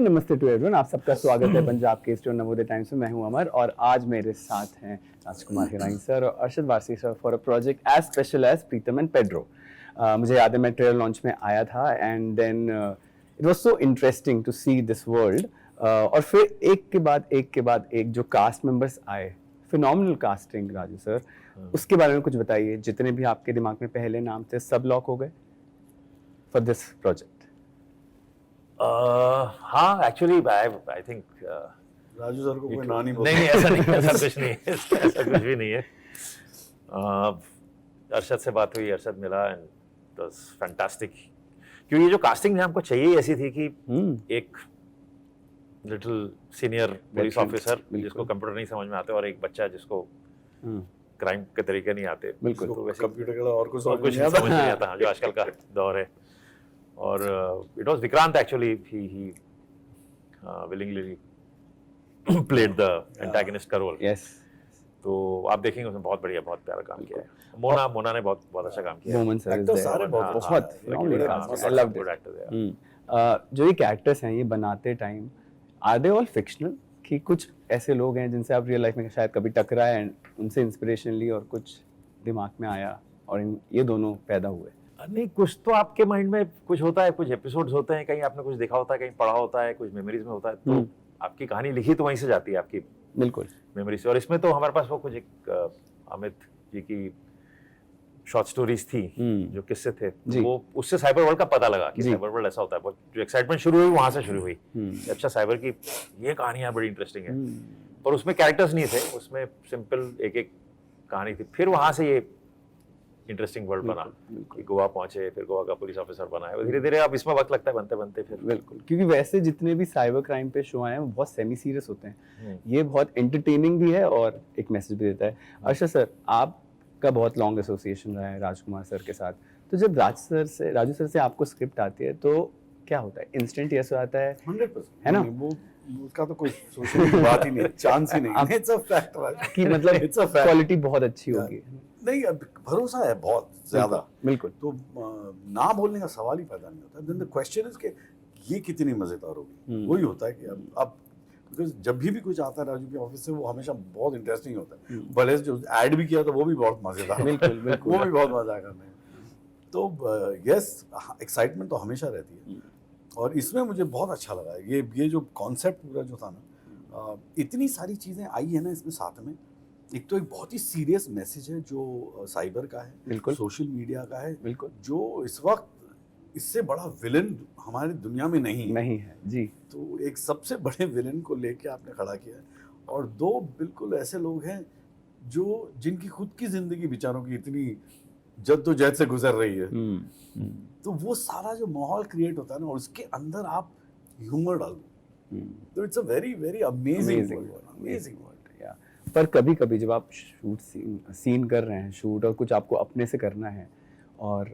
नमस्ते to everyone, आप सबका स्वागत है पंजाब के स्टोर नवोदय टाइम्स में। मैं हूं अमर और आज मेरे साथ हैं राजकुमार हिरानी सर और Arshad Warsi sir for a project as special as Pritam and Pedro. मुझे याद है मैं ट्रेलर लॉन्च में आया था and then it was so interesting to see this world. और फिर एक के बाद एक जो कास्ट मेंबर्स आए, फिनोमिनल कास्टिंग राजू सर, उसके बारे में कुछ बताइए। जितने भी आपके दिमाग में पहले नाम थे सब लॉक हो गए फॉर दिस प्रोजेक्ट? हाँ, actually I think Raju sir को कोई ना नहीं बोलता। नहीं, ऐसा नहीं, ऐसा कुछ नहीं है, ऐसा कुछ भी नहीं है। अरशद से बात हुई, अरशद मिला एंड इट वाज फैंटास्टिक। क्योंकि ये जो कास्टिंग हमको चाहिए ऐसी थी कि एक लिटिल सीनियर पुलिस ऑफिसर जिसको कंप्यूटर नहीं समझ में आते और एक बच्चा जिसको क्राइम के तरीके नहीं आते, बिल्कुल, तो वैसे कंप्यूटर के अलावा और कुछ समझ नहीं आता जो आजकल का दौर है। और it was Vikrant actually, he willingly played the antagonist का रोल। यस, तो आप देखेंगे उसने बहुत बढ़िया, बहुत प्यारा काम किया है। मोना ने बहुत अच्छा काम किया है। मोमन सर Actors सारे बहुत phenomenal cast. I loved good it. Actor. जो ये कैरेक्टर्स हैं ये बनाते time are they all fictional, कि कुछ ऐसे लोग हैं जिनसे आप रियल लाइफ में शायद कभी टकराए एंड उनसे इंस्पिरेशन ली और कुछ दिमाग में आया और ये दोनों पैदा हुए? नहीं, कुछ तो आपके माइंड में कुछ होता है, कुछ एपिसोड्स होते हैं, कहीं आपने कुछ देखा होता है, कहीं पढ़ा होता है, कुछ मेमोरीज में होता है, तो आपकी कहानी लिखी तो वहीं से जाती है, आपकी बिल्कुल मेमोरी से। और इसमें तो हमारे पास वो कुछ एक अमित जी की शॉर्ट स्टोरीज थी जो किस्से थे, वो उससे साइबर वर्ल्ड का पता लगा कि साइबर वर्ल्ड ऐसा होता है। जो एक्साइटमेंट शुरू हुई वहां से शुरू हुई, अच्छा साइबर की ये कहानियां बड़ी इंटरेस्टिंग है, पर उसमें कैरेक्टर्स नहीं थे, उसमें सिंपल एक एक कहानी थी। फिर वहां से ये इंटरेस्टिंग वर्ल्ड बना कि गोवा पहुंचे, फिर गोवा का पुलिस ऑफिसर बना है। धीरे धीरे अब इसमें वक्त लगता है बनते बनते फिर। बिल्कुल, क्योंकि वैसे जितने भी साइबर क्राइम पे शो आए हैं वो बहुत सेमी सीरियस होते हैं, ये बहुत एंटरटेनिंग भी है और एक मैसेज भी देता है। अर्शद सर, आपका बहुत लॉन्ग एसोसिएशन रहा है राजकुमार सर के साथ, तो जब राजू सर से आपको स्क्रिप्ट आती है तो क्या होता है? इंस्टेंट यस आता है? 100% है ना? वो उसका तो कोई सोचने की बात ही नहीं, चांस ही नहीं। इट्स अ फैक्ट कि मतलब क्वालिटी बहुत अच्छी होगी। नहीं, अब भरोसा है बहुत ज्यादा। बिल्कुल, तो ना बोलने का सवाल ही पैदा नहीं होता। देन द क्वेश्चन इज कि ये कितनी मजेदार होगी। वही होता है कि अब बिकॉज जब भी कुछ आता है राजू के ऑफिस से वो हमेशा बहुत इंटरेस्टिंग होता है। भले जो ऐड भी किया था वो भी बहुत मजेदार, बिल्कुल वो भी बहुत मजा आएगा। तो यस, एक्साइटमेंट तो हमेशा रहती है और इसमें मुझे बहुत अच्छा लगा ये जो कॉन्सेप्ट पूरा जो था ना, इतनी सारी चीजें आई है ना इसमें साथ में। एक तो एक बहुत ही सीरियस मैसेज है जो साइबर का है, बिल्कुल, सोशल मीडिया का है, बिल्कुल, जो इस वक्त इससे बड़ा विलन हमारी दुनिया में नहीं है जी। तो एक सबसे बड़े विलन को लेके आपने खड़ा किया है और दो बिल्कुल ऐसे लोग हैं जो जिनकी खुद की जिंदगी बेचारों की इतनी जद्दोजहद से गुजर रही है। तो वो सारा जो माहौल क्रिएट होता है ना, और उसके अंदर आप ह्यूमर डाल दो, तो it's a very very amazing world. पर कभी कभी जब आप सीन कर रहे हैं शूट और कुछ आपको अपने से करना है और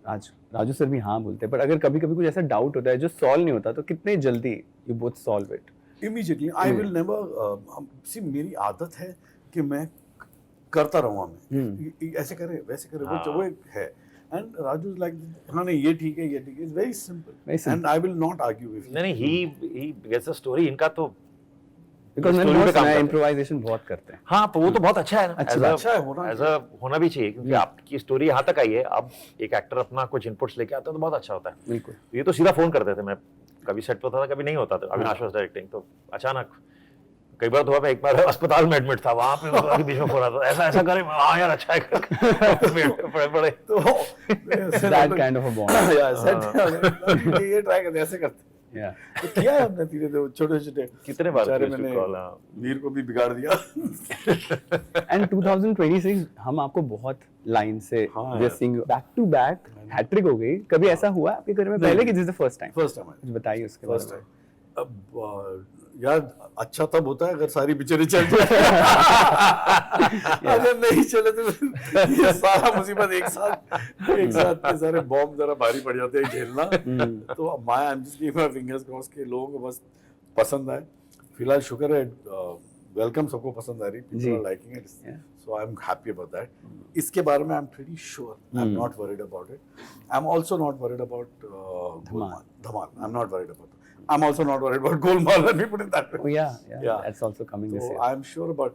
राजू सर भी हाँ बोलते हैं, पर अगर कभी कभी कुछ ऐसा डाउट होता है जो सॉल्व नहीं होता, तो कितने जल्दी you both solve it? Immediately I will never see, मेरी आदत है कि मैं करता रहूँगा, मैं ऐसे करे वैसे करे, वो एक है। एंड राजू लाइक, हाँ नहीं ये ठीक है, ये ठीक है, it's very simple and I will not argue with. नहीं, ही गेट्स अ स्टोरी। इनका तो बिकॉज़ मैंने इम्प्रोवाइजेशन बहुत करते हैं। हाँ, तो वो तो बहुत अच्छा है ना, अच्छा है, होना भी चाहिए, क्योंकि आपकी स्टोरी यहाँ तक आई है। अब एक एक्टर अपना कुछ इनपुट्स लेके आता है तो बहुत अच्छा होता है। बिल्कुल, ये तो सीधा फोन करते थे, मैं कभी सेट पे होता था, कभी नहीं होता था। अविनाश वाज डायरेक्टिंग, तो अचानक कई बार तो एक बार अस्पताल में एडमिट था, वहां पे बीच में फोन आता, ऐसा करे, हाँ यार अच्छा है, बड़े तो that kind of a bond, ये ट्राई करते ऐसे करते तो किया है हमने धीरे धीरे, छोटे छोटे कितने बार मैंने वीर को भी बिगाड़ दिया। एंड 2026 हम आपको बहुत लाइन से बैक टू बैक हैट्रिक हो गई। कभी ऐसा हुआ आपके घर में पहले कि this is the first time? कुछ बताइए उसके बारे में। अब यार अच्छा तब होता है अगर सारी पिक्चरें चल जाए, अगर नहीं चले तो ये सारा मुसीबत एक साथ के सारे बॉम्ब जरा भारी पड़ जाते हैं झेलना। तो I am just keeping my fingers cross के लोगों को बस पसंद आए। फिलहाल शुक्र है, वेलकम, सबको पसंद आ रही, people are liking it, so I am happy about that. इसके बारे में I am pretty sure, I am not worried about it. I am also not worried about Dhamaal. I am not worried about, I'm also not worried about Golmaal, let me put it that way. Oh, yeah, Yeah. that's also coming this So year. I'm sure about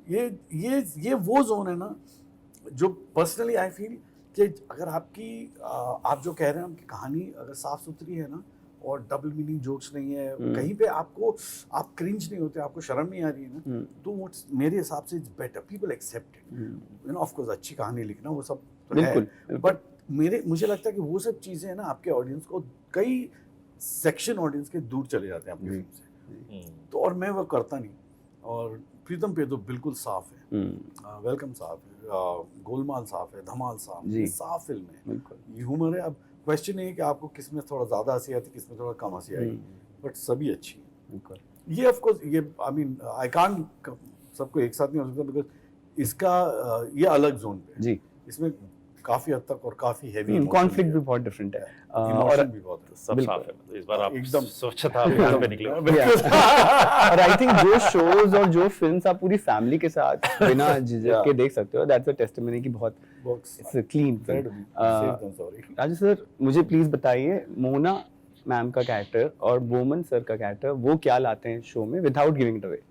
ये वो zone है ना जो personally I feel कि अगर आपकी आप जो कह रहे हैं आपकी कहानी अगर साफ सुथरी है ना और डबल मीनिंग जोक्स नहीं है कहीं पे आपको आप क्रिंज नहीं होते आपको शर्म नहीं आ रही है ना तो वो मेरे हिसाब से it's better people accept it you know of course अच्छी कहानी लिखना वो सब तो बिल्कुल, है बट मुझे लगता है कि वो सब चीजें हैं ना आपके ऑडियंस को कई सेक्शन ऑडियंस के दूर चले जाते हैं अपनी फिल्म से तो और मैं वो करता नहीं और प्रीतम पे तो बिल्कुल साफ है वेलकम साफ है गोलमाल साफ है धमाल साफ है साफ फिल्म है बिल्कुल ये ह्यूमर है अब क्वेश्चन है कि आपको किस में थोड़ा ज्यादा हंसी आती है किस में थोड़ा कम हंसी आएगी बट सभी अच्छी है बिल्कुल ये ऑफ कोर्स ये आई मीन आई कांट सबको एक साथ नहीं हो सकता बिकॉज इसका ये अलग जोन पे है जी इसमें काफी हद तक और काफी हैवी कॉन्फ्लिक्ट भी बहुत डिफरेंट है इमोशन भी बहुत है सब साफ है तो इस बार आप एकदम स्वच्छता अभियान पे निकले और आई थिंक जो शोज और जो फिल्म्स आप पूरी फैमिली के साथ बिना झिझक के देख सकते हो दैट्स अ टेस्टिमनी की बहुत it's a clean sorry Raju sir मुझे प्लीज बताइए मोना मैम का कैरेक्टर और बोमन सर का कैरेक्टर वो क्या लाते हैं शो में विदाउट गिविंग इट अवे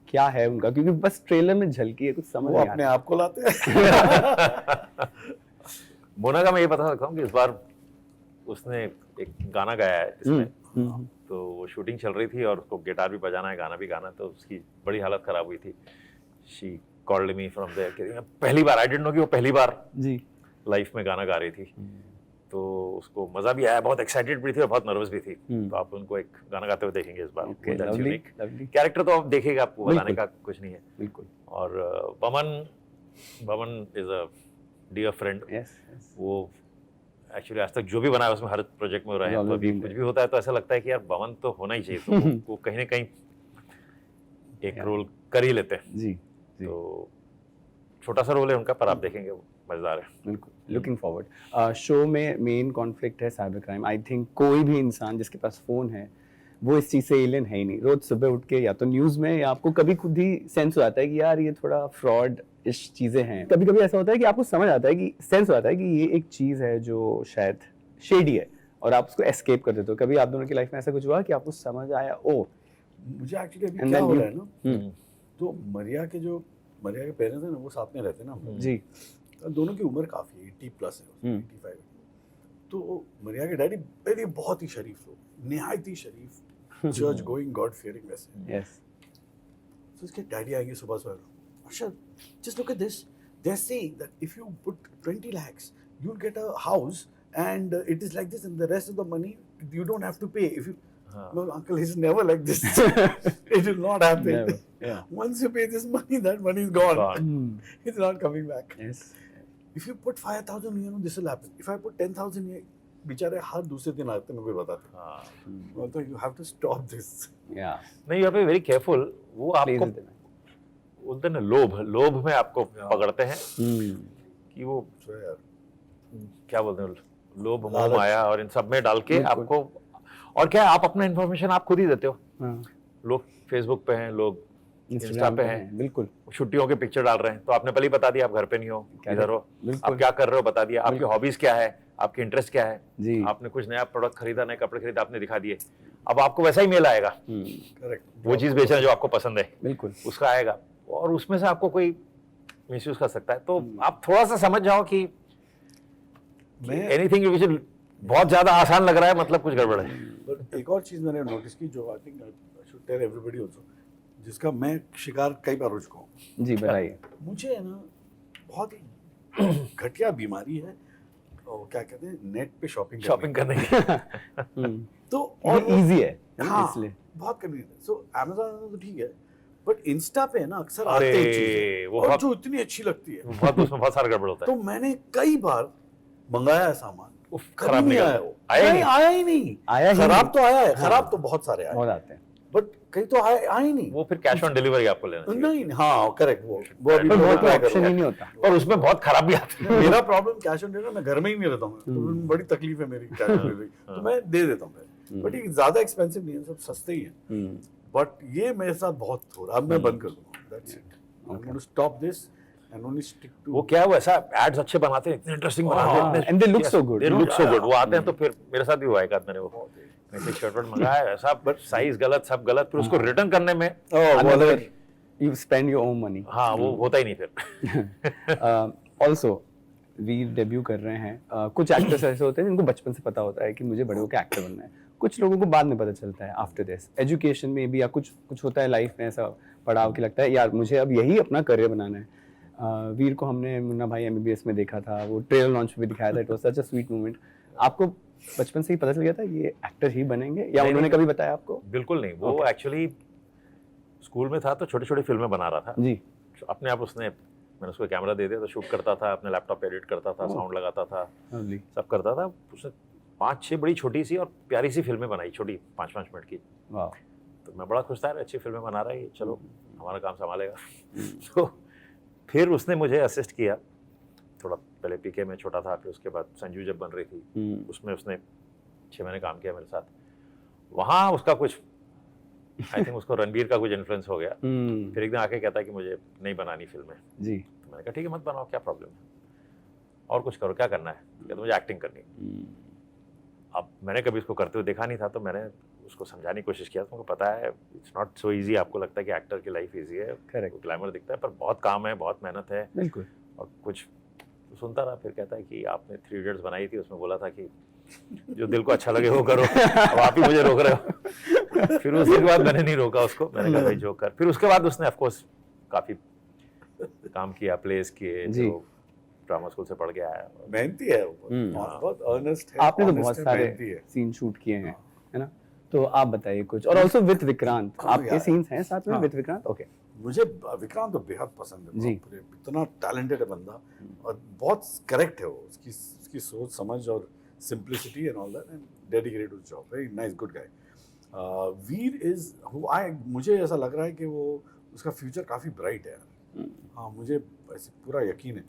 क्या है उनका क्योंकि बस ट्रेलर में झलकी है कुछ समझ वो नहीं अपने आता आप को लाते हैं मोना का मैं ये बता सकता हूँ कि इस बार उसने एक गाना गाया है इसमें तो वो शूटिंग चल रही थी और उसको गिटार भी बजाना है गाना भी गाना तो उसकी बड़ी हालत खराब हुई थी she called me from there पहली बार आई डिडंट नो कि वो पहली बार जी लाइफ में गाना गा रही थी तो उसको मजा भी आया बहुत एक्साइटेड भी थी और बहुत नर्वस भी थी तो आप उनको एक गाना गाते हुए देखेंगे इस बार Okay, lovely, lovely. कैरेक्टर तो आप देखेगा आपको बताने का कुछ नहीं है बिल्कुल और Boman is a dear friend yes वो एक्चुअली आज तक जो भी बना है उसमें हर प्रोजेक्ट में हो रहे हैं तो अभी कुछ भी होता है तो ऐसा लगता है कि यार बमन तो होना ही चाहिए तो वो कहीं ना कहीं एक रोल कर ही लेते हैं जी तो छोटा सा रोल है उनका पर आप देखेंगे वो मजेदार है बिल्कुल लुकिंग फॉरवर्ड शो में मेन कॉन्फ्लिक्ट है साइबर क्राइम आई थिंक कोई भी इंसान जिसके पास फोन है वो इस चीज़ से एलियन है ही नहीं रोज सुबह उठ के या तो न्यूज़ में या आपको कभी खुद ही सेंस हो आता है कि यार ये थोड़ा फ्रॉड इस चीज़ें हैं कभी कभी ऐसा होता है कि आपको समझ आता है कि सेंस हो आता है कि ये एक चीज़ है जो शायद शेडी है और आप उसको एस्केप कर देते हो कभी आप दोनों की लाइफ में ऐसा कुछ हुआ कि आपको समझ आया ओ मुझे एक्चुअली अभी क्या हो रहा है ना तो मरिया के पेरेंट्स हैं ना वो साथ में रहते हैं ना जी दोनों की उम्र काफी है 80 प्लस है 85 तो मरिया के डैडी पहले बहुत ही शरीफ लोग निहायत ही शरीफ चर्च गोइंग गॉड फियरिंग वैसे यस तो उसके डैडी आएंगे सुबह सुबह अच्छा just look at this they are saying that if you put 20 lakhs you will get a house and it is like this and the rest of the money you don't have to pay if you no uncle it's never like this it will not happen Never. Yeah. once you pay this money that money is gone it's not coming back yes if you put 5,000 you know this will happen if I put 10,000 ये बेचारे हर दूसरे दिन आते हैं कोई बताते हाँ तो you have to stop this या नहीं यू आर वेरी केयरफुल वो आपको बोलते हैं ना लोभ में आपको पकड़ते हैं कि वो so यार क्या बोलते हैं लोभ मोह माया और इन सब में डाल के आपको और क्या आप अपना इन्फॉर्मेशन आप खुद ही देते हो लोग फेसबुक पे हैं लोग इंस्टा पे हैं बिल्कुल छुट्टियों के पिक्चर डाल रहे हैं तो आपने पहले ही बता दिया आप घर पे नहीं हो इधर हो आप क्या कर रहे हो बता दिया आपकी हॉबीज क्या है आपके इंटरेस्ट क्या है जी आपने कुछ नया प्रोडक्ट खरीदा नए कपड़े खरीदा आपने दिखा दिए अब आपको वैसा ही मेल आएगा करेक्ट वो चीज बेचना जो आपको पसंद है बिल्कुल उसका आएगा और उसमें से आपको कोई मिसयूज कर सकता है तो आप थोड़ा सा समझ जाओ कि एनीथिंग विच बहुत ज्यादा आसान लग रहा है मतलब कुछ गड़बड़ है But एक और चीज मैंने नोटिस की जो I think I should tell everybody also जिसका मैं शिकार कई बार हो चुका हूँ जी बताइए मुझे है ना बहुत ही घटिया बीमारी है और क्या कहते हैं नेट पे शॉपिंग करने की तो और और इजी है हाँ इसलिए बहुत कन्वीनियंट है सो Amazon तो ठीक है बट इंस्टा पे है ना अक्सर अरे, आते हैं चीजें वो और बहुत- जो इतनी अच्छी लगती है बहुत उसमें बहुत सारा गड़बड़ होता है तो मैंने कई बार मंगाया है सामान उफ, कभी खराब नहीं निकल आया गया। वो आया ही नहीं, नहीं। आया ही नहीं आया ही खराब नहीं। तो आया है हाँ। खराब तो बहुत सारे आए बहुत आते हैं बट कई तो आया ही नहीं वो फिर कैश ऑन डिलीवरी आपको लेना चाहिए नहीं हाँ करेक्ट वो अभी पर मैं बहुत try ऑप्शन करूंगा। ही नहीं होता और उसमें बहुत खराब भी आते हैं मेरा प्रॉब्लम कैश ऑन डिलीवरी मैं घर में ही नहीं रहता हूँ तो बड़ी तकलीफ है मेरी कैश ऑन डिलीवरी तो मैं दे देता हूँ बट ये ज्यादा एक्सपेंसिव नहीं है सब सस्ते ही हैं बट ये मेरे साथ बहुत हो रहा है अब मैं बंद कर दूंगा that's it I am going to stop this and only stick to वो क्या है वो ऐसा एड्स अच्छे बनाते हैं इतने इंटरेस्टिंग बनाते हैं and they look so good. They look so good वो आते हैं तो फिर मेरे साथ भी हुआ एक आध मैंने वो मैं से शर्ट वर्ट मंगाया, ऐसा बट साइज गलत, सब गलत, फिर उसको रिटर्न करने में Another, you spend your own money. हाँ वो होता ही नहीं फिर। ऑल्सो वीर डेब्यू कर रहे हैं। कुछ एक्टर्स ऐसे होते हैं जिनको बचपन से पता होता है कि मुझे बड़े होकर एक्टर बनना है, कुछ लोगों को बाद में पता चलता है आफ्टर दिस एजुकेशन में भी, या कुछ होता है लाइफ में ऐसा पड़ाव कि लगता है यार मुझे अब यही अपना करियर बनाना है। वीर को हमने मुन्ना भाई MBBS में देखा था, वो ट्रेलर लॉन्च में दिखाया था, it was such a sweet moment. आपको बचपन से ही पता चल गया था ये एक्टर ही बनेंगे, या उन्होंने कभी बताया आपको? बिल्कुल नहीं, वो एक्चुअली स्कूल में था तो छोटी छोटी फिल्में बना रहा था जी। अपने आप। मैंने उसको कैमरा दे दिया तो शूट करता था, अपने लैपटॉप पे एडिट करता था, साउंड लगाता था, सब करता था। उसने 5-6 बड़ी छोटी सी और प्यारी सी फिल्में बनाई, छोटी 5-5 मिनट की। तो मैं बड़ा खुश था, अच्छी फिल्में बना रहा है, चलो हमारा काम संभालेगा। तो फिर उसने मुझे असिस्ट किया थोड़ा, पहले PK में छोटा था, फिर उसके बाद संजू जब बन रही थी उसमें उसने 6 महीने काम किया मेरे साथ। वहाँ उसका कुछ आई थिंक उसको रणबीर का कुछ इन्फ्लुएंस हो गया। फिर एक दिन आके कहता है कि मुझे नहीं बनानी फिल्में जी। तो मैंने कहा ठीक है मत बनाओ, क्या प्रॉब्लम है, और कुछ करो, क्या करना है? कहता मुझे एक्टिंग करनी। अब मैंने कभी इसको करते हुए देखा नहीं था, तो मैंने उसको समझाने की कोशिश किया। तुमको पता है इट्स नॉट सो इजी, आपको लगता है कि एक्टर की लाइफ इजी है, ग्लैमर दिखता है, पर बहुत काम है, बहुत मेहनत है। बिल्कुल। और कुछ तो सुनता रहा, फिर कहता है कि आपने 3 इडियट्स बनाई थी, उसमें बोला था कि जो दिल को अच्छा लगे वो करो, अब आप ही मुझे रोक रहे हो। फिर उसके बाद मैंने नहीं रोका उसको, मैंने कहा भाई जो कर। फिर उसके बाद उसने ऑफ कोर्स काफी काम किया, प्लेस किए, जो ड्रामा स्कूल से पढ़ के आया। मेहनती है वो, बहुत अर्नेस्ट है। आपने तो बहुत सारे सीन शूट किए हैं, है ना? तो आप बताइए कुछ। और ऑल्सो विद विक्रांत, आपके सीन्स हैं साथ में विद विक्रांत? ओके। मुझे विक्रांत तो बेहद पसंद है, इतना टैलेंटेड है बंदा, और बहुत करेक्ट है वो, उसकी सोच समझ और simplicity and all that, and dedicated to job, very nice, good guy. Veer is मुझे ऐसा लग रहा है कि वो उसका फ्यूचर काफ़ी ब्राइट है यार। हाँ, मुझे ऐसे पूरा यकीन है।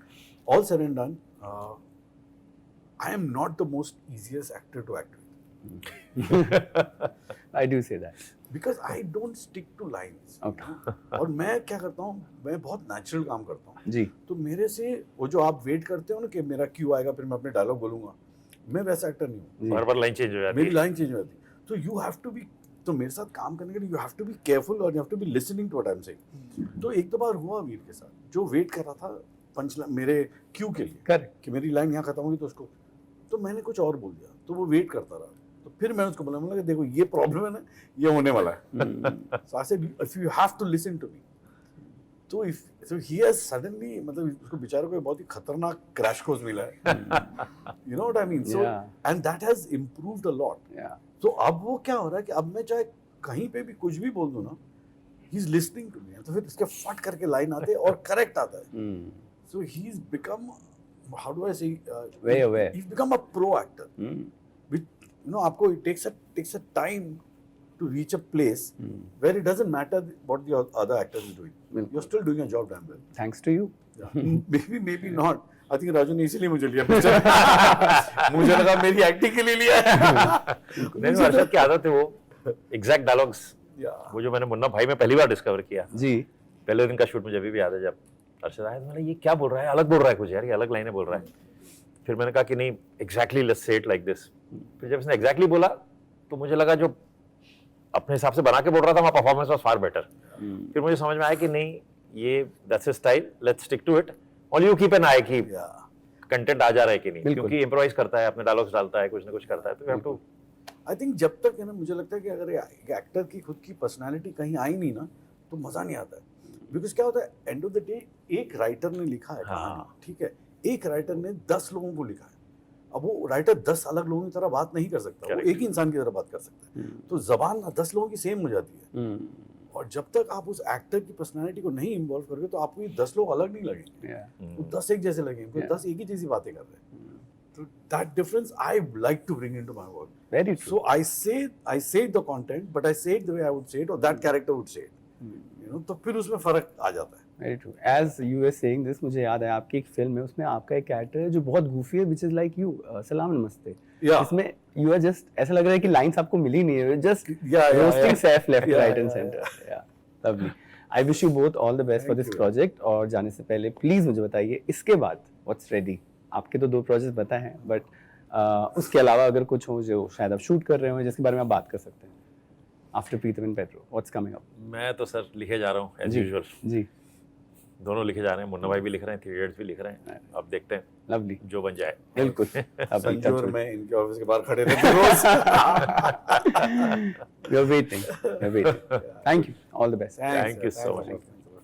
All said and done, I am not the most easiest actor to act with. I do say that. Because I don't stick to lines. Okay. और मैं क्या करता हूँ, मैं बहुत नेचुरल काम करता हूँ जी। तो मेरे से वो जो आप वेट करते हो ना कि मेरा क्यों आएगा फिर मैं अपने डायलॉग बोलूंगा, मैं वैसा एक्टर नहीं हूँ। बार-बार लाइन चेंज हो जाती है, मेरी लाइन चेंज हो जाती है। तो यू हैव टू बी, तो मेरे साथ काम करने के लिए you have to be careful और you have to be listening to what I am saying. तो एक दो बार हुआ वीर के साथ, जो वेट कर रहा था पंच मेरे क्यू के लिए, करेक्ट, कि मेरी लाइन यहाँ खत्म होगी तो उसको, तो मैंने कुछ और बोल दिया, तो वो वेट करता रहा। तो फिर मैंने उसको बोला, मैंने कहा देखो ये प्रॉब्लम है ना, ये होने वाला है। So I said if you have to listen to me, तो so he has suddenly, मतलब उसको बेचारे को बहुत ही खतरनाक क्रैश कोर्स मिला है, you know what I mean? So and that has improved a lot. तो अब वो क्या हो रहा है कि अब मैं चाहे कहीं पे भी कुछ भी बोल दूं ना, he is listening to me, तो फिर इसके फट करके लाइन आते हैं और करेक्ट आता है। So he's become, how do I say, very aware. He's become a pro actor. You know, आपको it takes a time to reach a place where it doesn't matter what the other actor is doing. You're still doing your job damn well. Thanks to you. Maybe not. I think Raju ने इसीलिए मुझे लिया। मुझे लगा मेरी acting के लिए लिया है। नहीं, अर्शद की आदत है वो एग्जैक्ट डायलॉग्स, वो जो मैंने मुन्ना भाई में पहली बार डिस्कवर किया जी, पहले दिन का शूट मुझे अभी भी याद है, जब अर्शद आया तो मैंने ये क्या बोल रहा है, अलग बोल रहा है कुछ यार, ये अलग लाइनें बोल रहा है। फिर मैंने कहा कि नहीं exactly let's say it like this. फिर जब इसने एग्जैक्टली बोला तो मुझे लगा जो अपने हिसाब से बना के बोल रहा था वहाँ परफॉर्मेंस वाज फार बेटर। फिर मुझे समझ में आया कि नहीं ये that's his style, let's stick to it, only you keep an eye कि कंटेंट आ जा रहा है कि नहीं, क्योंकि इम्प्रोवाइज करता है, अपने डायलॉग्स डालता है, कुछ ना कुछ करता है, तो we have to. I think जब तक है ना, मुझे लगता है कि अगर एक एक्टर की खुद की पर्सनालिटी कहीं आई नहीं ना तो मजा नहीं आता है। बिकॉज क्या होता है, एंड ऑफ द डे एक राइटर ने लिखा है कहानी, ठीक है, एक राइटर ने 10 लोगों को लिखा है। अब वो राइटर 10 अलग लोगों की तरह बात नहीं कर सकता, वो एक ही इंसान की तरह बात कर सकता है। तो जबान 10 लोगों की सेम हो जाती है, और जब तक आप उस एक्टर की पर्सनालिटी को नहीं इन्वॉल्व करोगे तो आपको ये 10 लोग अलग नहीं लगेंगे, वो 10 एक जैसे लगेंगे, 10 एक ही जैसी बातें कर रहे हैं। तो that difference I like to bring into my work. Very true. So I say the content, but I say it the way I would say it, और that character would say it, you know, तो फिर उसमें फर्क आ जाता है। Very true. As you were saying this, मुझे याद है आपकी एक फिल्म है, उसमें आपका एक कैरेक्टर है जो बहुत गूफी है, व्हिच इज लाइक यू, सलाम नमस्ते। इसमें यू आर जस्ट, ऐसा लग रहा है कि लाइंस आपको मिली नहीं है, just roasting Saif left right and center. या lovely. I wish you both all the best for this project. और जाने से पहले प्लीज मुझे बताइए इसके बाद व्हाट्स रेडी। आपके तो 2 प्रोजेक्ट बताए हैं, बट उसके अलावा अगर कुछ हो जो शायद आप शूट कर रहे हो जिसके बारे में आप बात कर सकते हैं after Pritam and Pedro, what's coming up? मैं तो सर लिखे जा रहा हूँ एज यूजुअल, जी दोनं लिखे जा रहे हैं, मुन्ना भाई भी लिख रहे हैं, 3 इडियट्स भी लिख रहे हैं, अब देखते हैं लवली, जो बन जाए। बिल्कुल। संजू और मैं इनके ऑफिस के बाहर खड़े रहते रोज। We are waiting, thank you, all the best. Thank you so much.